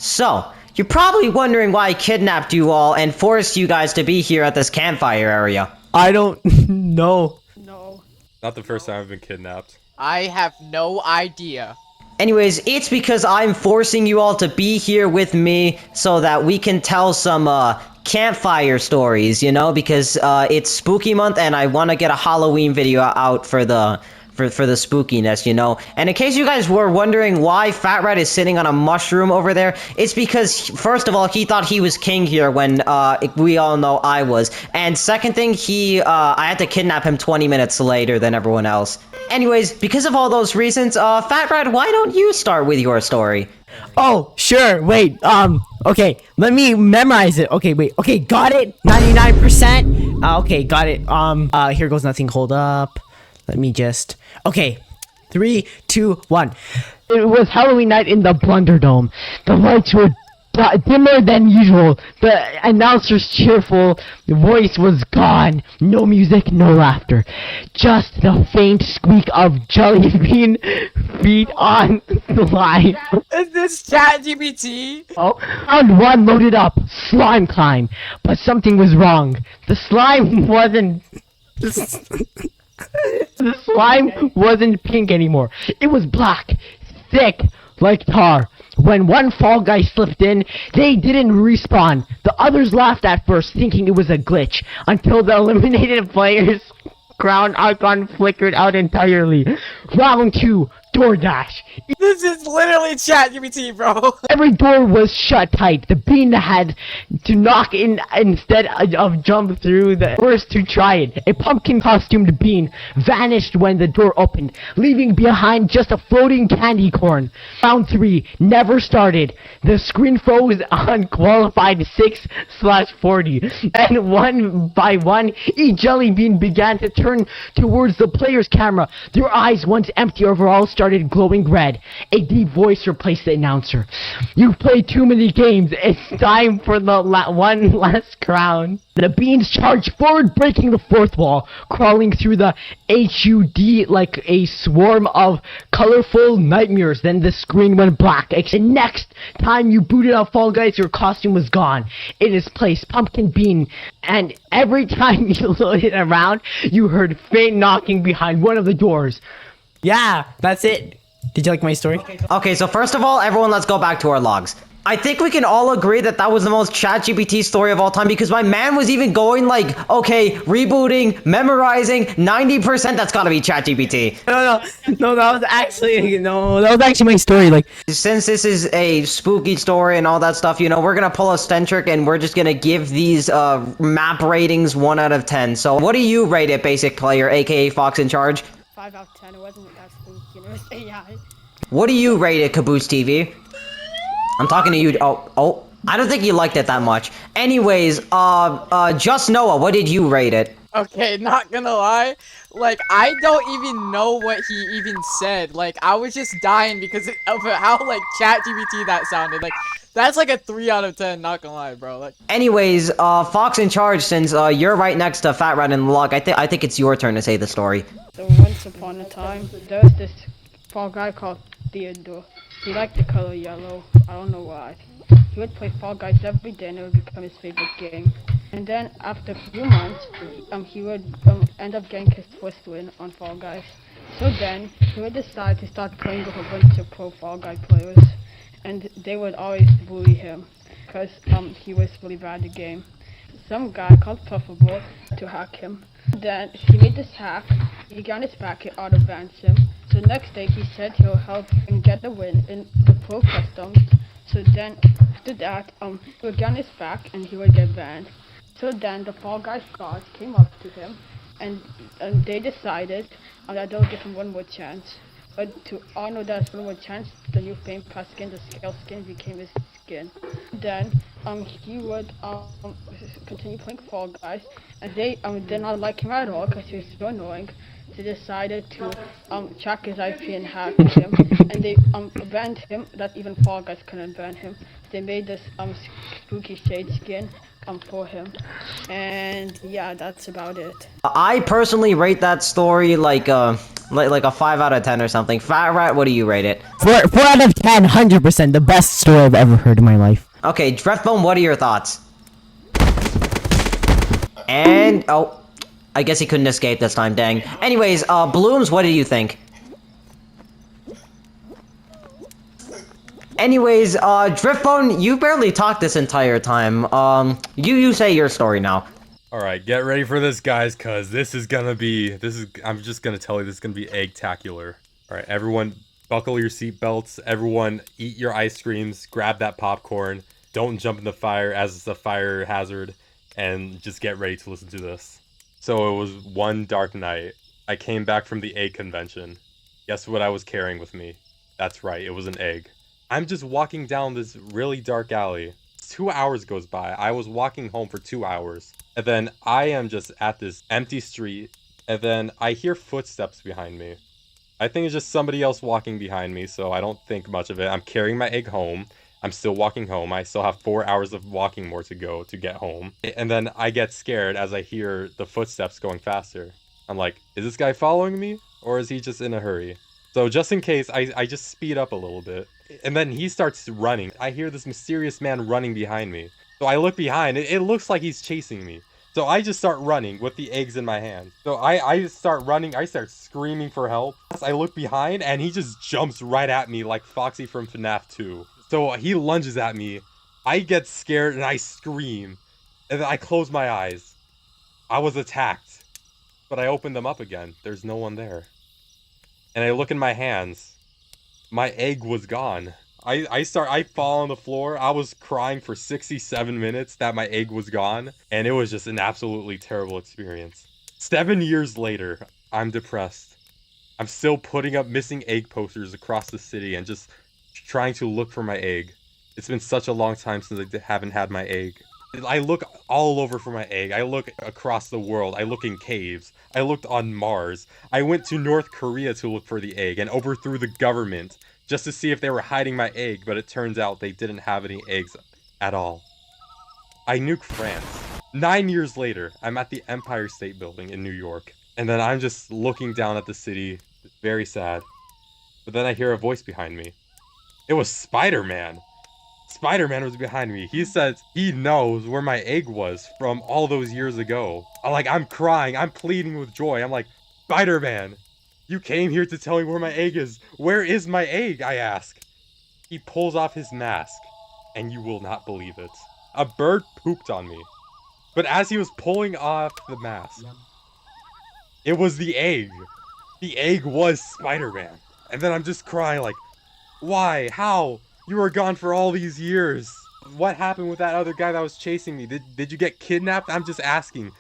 So, you're probably wondering why I kidnapped you all and forced you guys to be here at this campfire area. I don't know. No. Not the first time I've been kidnapped. I have no idea. Anyways, it's because I'm forcing you all to be here with me so that we can tell some, campfire stories, you know? Because, it's spooky month and I want to get a Halloween video out for the spookiness, you know? And in case you guys were wondering why Fat Red is sitting on a mushroom over there, it's because, first of all, he thought he was king here when, we all know I was. And second thing, I had to kidnap him 20 minutes later than everyone else. Anyways, because of all those reasons, Fat Red, why don't you start with your story? Oh, sure. Wait. Okay. Let me memorize it. Okay. Wait. Okay. Got it. 99%. Okay. Got it. Here goes nothing. Hold up. Let me just. Okay. 3, 2, 1. It was Halloween night in the Blunderdome. The lights were dimmer than usual. The announcer's cheerful voice was gone. No music, no laughter. Just the faint squeak of jelly bean feet on slime. Is this ChatGPT? Oh, round 1 loaded up. Slime climb. But something was wrong. The slime wasn't... The slime wasn't pink anymore. It was black. Thick. Like tar. When one fall guy slipped in, they didn't respawn. The others laughed at first, thinking it was a glitch, until the eliminated player's crown icon flickered out entirely. Round 2, DoorDash. This is literally ChatGPT, bro. Every door was shut tight. The bean had to knock in instead of jump through the first to try it. A pumpkin costumed bean vanished when the door opened, leaving behind just a floating candy corn. Round 3 never started. The screen froze on qualified 6/40, and one by one, each jelly bean began to turn towards the player's camera. Their eyes, once empty overall, started glowing red. A deep voice replaced the announcer. You've played too many games. It's time for the one last crown. The beans charged forward, breaking the fourth wall, crawling through the HUD like a swarm of colorful nightmares. Then the screen went black. The next time you booted up Fall Guys, your costume was gone. In its place, pumpkin bean. And every time you loaded around, you heard faint knocking behind one of the doors. Yeah, that's it. Did you like my story? Okay, so first of all, everyone, let's go back to our logs. I think we can all agree that that was the most ChatGPT story of all time because my man was even going like, okay, rebooting, memorizing, 90%, that's gotta be ChatGPT. No, that was actually my story. Like, Since this is a spooky story and all that stuff, you know, we're gonna pull a Stentric and we're just gonna give these map ratings 1 out of 10. So what do you rate it, basic player, aka Fox in Charge? 5 out of 10. It wasn't that spooky, you know, it was AI. What do you rate it, Caboose TV? I'm talking to you. Oh, I don't think you liked it that much. Anyways, Just Noah, what did you rate it? Okay, not gonna lie. Like, I don't even know what he even said. Like, I was just dying because of how, like, ChatGPT that sounded. Like, that's like a 3 out of 10, not gonna lie, bro. Like, Anyways, Fox in Charge, since you're right next to Fat Rat in the log, I think it's your turn to say the story. So once upon a time, there was this fall guy called Theodore. He liked the color yellow. I don't know why. He would play Fall Guys every day and it would become his favorite game. And then after a few months, he would end up getting his first win on Fall Guys. So then, he would decide to start playing with a bunch of pro Fall Guy players. And they would always bully him, because he was really bad at the game. Some guy called Puffable to hack him. Then he made this hack, he got on his back, it auto-bans him. So next day he said he'll help him get the win in the pro custom. So then after that, he would get on his back and he would get banned. So then the Fall Guys gods came up to him and they decided that they'll give him one more chance. But to honor that one more chance, the new Fame Pass skin, the scale skin, became his skin. Then he would continue playing Fall Guys, and they did not like him at all because he was so annoying. They decided to track his IP and hack him, and they banned him. That even Fall Guys couldn't ban him. They made this spooky shade skin for him. And yeah, that's about it. I personally rate that story like a 5 out of 10 or something. Fat Rat, what do you rate it? 4 out of 10, 100%, the best story I've ever heard in my life. Okay, Driftbone, what are your thoughts? And oh, I guess he couldn't escape this time, dang. Anyways, Blooms, what do you think? Anyways, Driftbone, you barely talked this entire time. You say your story now. Alright, get ready for this, guys, cause I'm just gonna tell you, this is gonna be egg-tacular. Alright, everyone, buckle your seatbelts, everyone, eat your ice creams, grab that popcorn, don't jump in the fire as it's a fire hazard, and just get ready to listen to this. So it was one dark night. I came back from the egg convention. Guess what I was carrying with me? That's right, it was an egg. I'm just walking down this really dark alley. 2 hours goes by. I was walking home for 2 hours. And then I am just at this empty street. And then I hear footsteps behind me. I think it's just somebody else walking behind me, so I don't think much of it. I'm carrying my egg home. I'm still walking home. I still have 4 hours of walking more to go to get home. And then I get scared as I hear the footsteps going faster. I'm like, is this guy following me? Or is he just in a hurry? So just in case, I just speed up a little bit. And then he starts running. I hear this mysterious man running behind me. So I look behind. It looks like he's chasing me. So I just start running with the eggs in my hand. So I just start running. I start screaming for help. I look behind and he just jumps right at me like Foxy from FNAF 2. So he lunges at me. I get scared and I scream. And then I close my eyes. I was attacked. But I opened them up again. There's no one there. And I look in my hands. My egg was gone. I fall on the floor. I was crying for 67 minutes that my egg was gone. And it was just an absolutely terrible experience. 7 years later, I'm depressed. I'm still putting up missing egg posters across the city and just trying to look for my egg. It's been such a long time since I haven't had my egg. I look all over for my egg. I look across the world. I look in caves. I looked on Mars. I went to North Korea to look for the egg and overthrew the government just to see if they were hiding my egg, but it turns out they didn't have any eggs at all. I nuked France. 9 years later, I'm at the Empire State Building in New York, and then I'm just looking down at the city, very sad. But then I hear a voice behind me. It was Spider-Man. Spider-Man was behind me. He says he knows where my egg was from all those years ago. I'm crying. I'm pleading with joy. I'm like, Spider-Man, you came here to tell me where my egg is. Where is my egg? I ask. He pulls off his mask, and you will not believe it. A bird pooped on me. But as he was pulling off the mask, it was the egg. The egg was Spider-Man. And then I'm just crying like, why? How? You were gone for all these years. What happened with that other guy that was chasing me? Did you get kidnapped? I'm just asking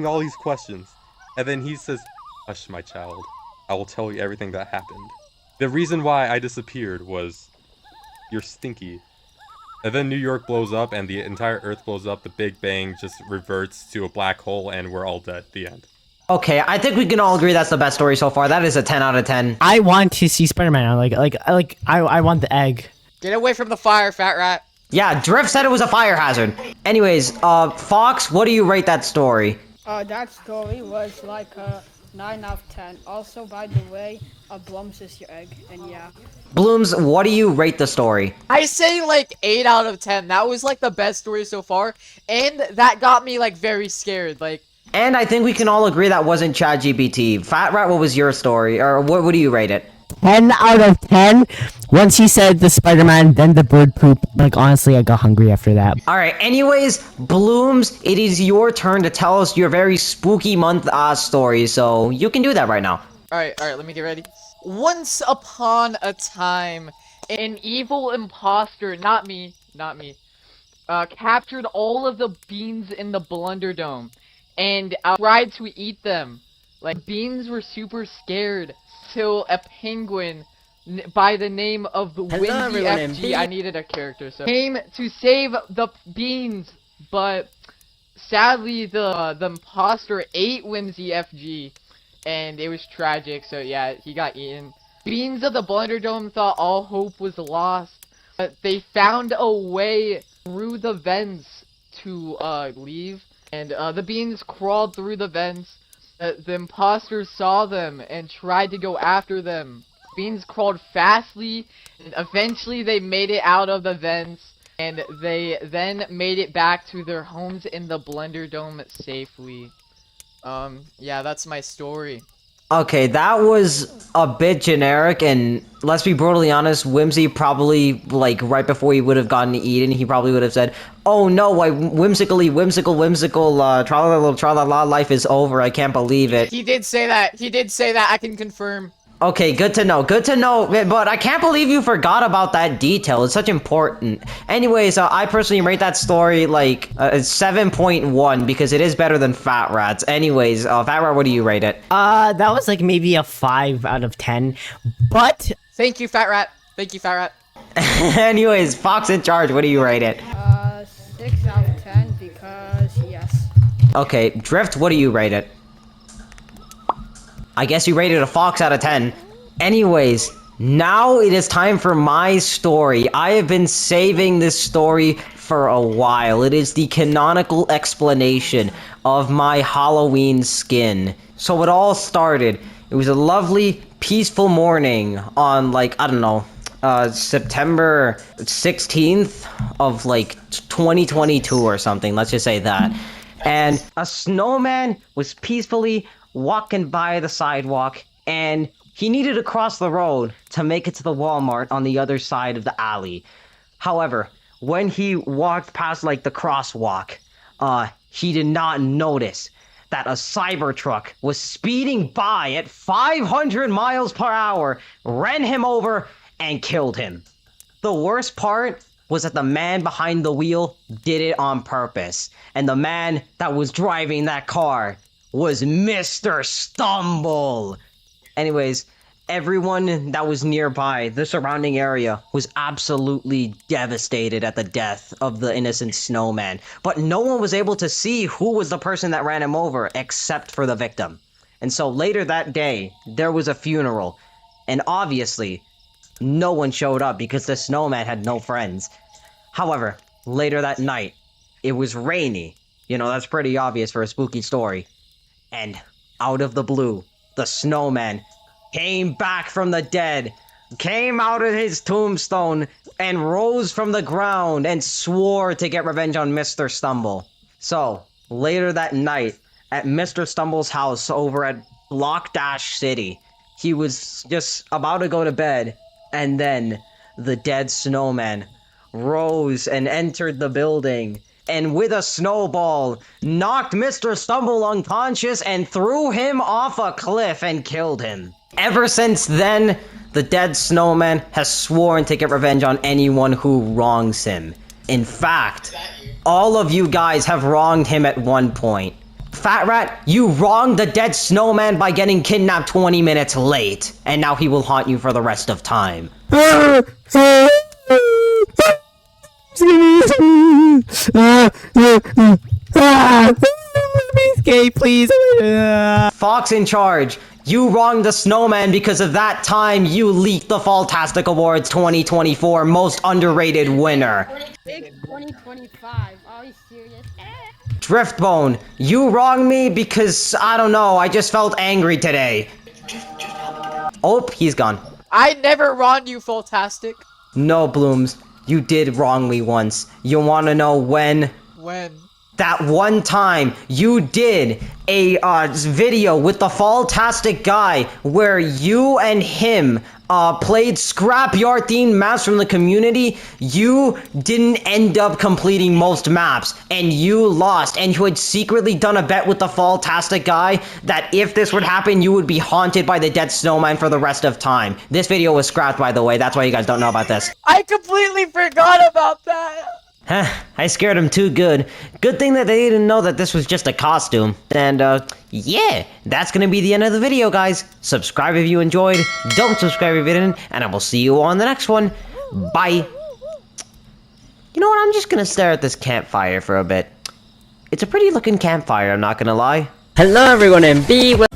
all these questions. And then he says, hush, my child. I will tell you everything that happened. The reason why I disappeared was you're stinky. And then New York blows up and the entire Earth blows up. The Big Bang just reverts to a black hole and we're all dead. The end. Okay, I think we can all agree that's the best story so far. That is a 10 out of 10. I want to see Spider-Man. I want the egg. Get away from the fire, Fat Rat. Yeah, Drift said it was a fire hazard. Anyways, Fox, what do you rate that story? That story was like a 9 out of 10. Also, by the way, Blums is your egg, and yeah. Blooms, what do you rate the story? I say like 8 out of 10. That was like the best story so far, and that got me like very scared. Like, and I think we can all agree that wasn't ChatGPT. Fat Rat, what was your story? Or what do you rate it? 10 out of 10. Once he said the Spider-Man, then the bird poop. Like, honestly, I got hungry after that. Alright, anyways, Blooms, it is your turn to tell us your very spooky month story, so you can do that right now. alright, let me get ready. Once upon a time, an evil imposter, not me, captured all of the beans in the Blunder Dome, and tried to eat them. Like, beans were super scared. Till a penguin by the name of the Windy FG, I needed a character, so came to save the beans, but sadly the imposter ate Whimsy FG, and it was tragic, so yeah, he got eaten. Beans of the Blunderdome thought all hope was lost, but they found a way through the vents to leave, and the beans crawled through the vents. The imposters saw them and tried to go after them. Beans crawled fastly, and eventually they made it out of the vents, and they then made it back to their homes in the Blender Dome safely. Yeah, that's my story. Okay, that was a bit generic, and let's be brutally honest, Whimsy probably, like, right before he would have gotten eaten, he probably would have said, "Oh no, whimsical, tra-la-la, life is over, I can't believe it." He did say that, I can confirm. Okay, good to know, but I can't believe you forgot about that detail, it's such important. Anyways, I personally rate that story, like, 7.1, because it is better than Fat Rat's. Anyways, Fat Rat, what do you rate it? That was like maybe a 5 out of 10, but... Thank you, Fat Rat. Anyways, Fox in Charge, what do you rate it? 6 out of 10 because yes. Okay, Drift, what do you rate it? I guess you rated a Fox out of 10. Anyways, now it is time for my story. I have been saving this story for a while. It is the canonical explanation of my Halloween skin. So it all started. It was a lovely, peaceful morning on, like, I don't know, September 16th of, like, 2022 or something. Let's just say that. And a snowman was peacefully walking by the sidewalk, and he needed to cross the road to make it to the Walmart on the other side of the alley. However, when he walked past, like, the crosswalk, he did not notice that a Cybertruck was speeding by at 500 miles per hour, ran him over, and killed him. The worst part was that the man behind the wheel did it on purpose, and the man that was driving that car was Mr. Stumble. Anyways, everyone that was nearby, the surrounding area, was absolutely devastated at the death of the innocent snowman. But no one was able to see who was the person that ran him over except for the victim. And so later that day, there was a funeral. And obviously, no one showed up because the snowman had no friends. However, later that night, it was rainy. You know, that's pretty obvious for a spooky story. And out of the blue, the snowman came back from the dead, came out of his tombstone, and rose from the ground and swore to get revenge on Mr. Stumble. So, later that night, at Mr. Stumble's house over at Block Dash City, he was just about to go to bed, and then the dead snowman rose and entered the building, and with a snowball, knocked Mr. Stumble unconscious and threw him off a cliff and killed him. Ever since then, the dead snowman has sworn to get revenge on anyone who wrongs him. In fact, all of you guys have wronged him at one point. Fat Rat, you wronged the dead snowman by getting kidnapped 20 minutes late, and now he will haunt you for the rest of time. Escape, please. Fox in Charge, you wronged the snowman because of that time you leaked the Falltastic Awards 2024 Most Underrated Winner. 2025. Are you serious? Driftbone, you wronged me because, I don't know, I just felt angry today. Oh, he's gone. I never wronged you, Falltastic. No, Blooms, you did wrong me once. You wanna know when? When? That one time you did a video with the Falltastic guy where you and him played scrapyard themed maps from the community. You didn't end up completing most maps and you lost, and you had secretly done a bet with the Falltastic guy that if this would happen you would be haunted by the dead snowman for the rest of time. This video was scrapped, by the way, that's why you guys don't know about this. I completely forgot about that. I scared him too good. Good thing that they didn't know that this was just a costume. And, yeah, that's gonna be the end of the video, guys. Subscribe if you enjoyed, don't subscribe if you didn't, and I will see you on the next one. Bye. You know what, I'm just gonna stare at this campfire for a bit. It's a pretty looking campfire, I'm not gonna lie. Hello everyone and be well.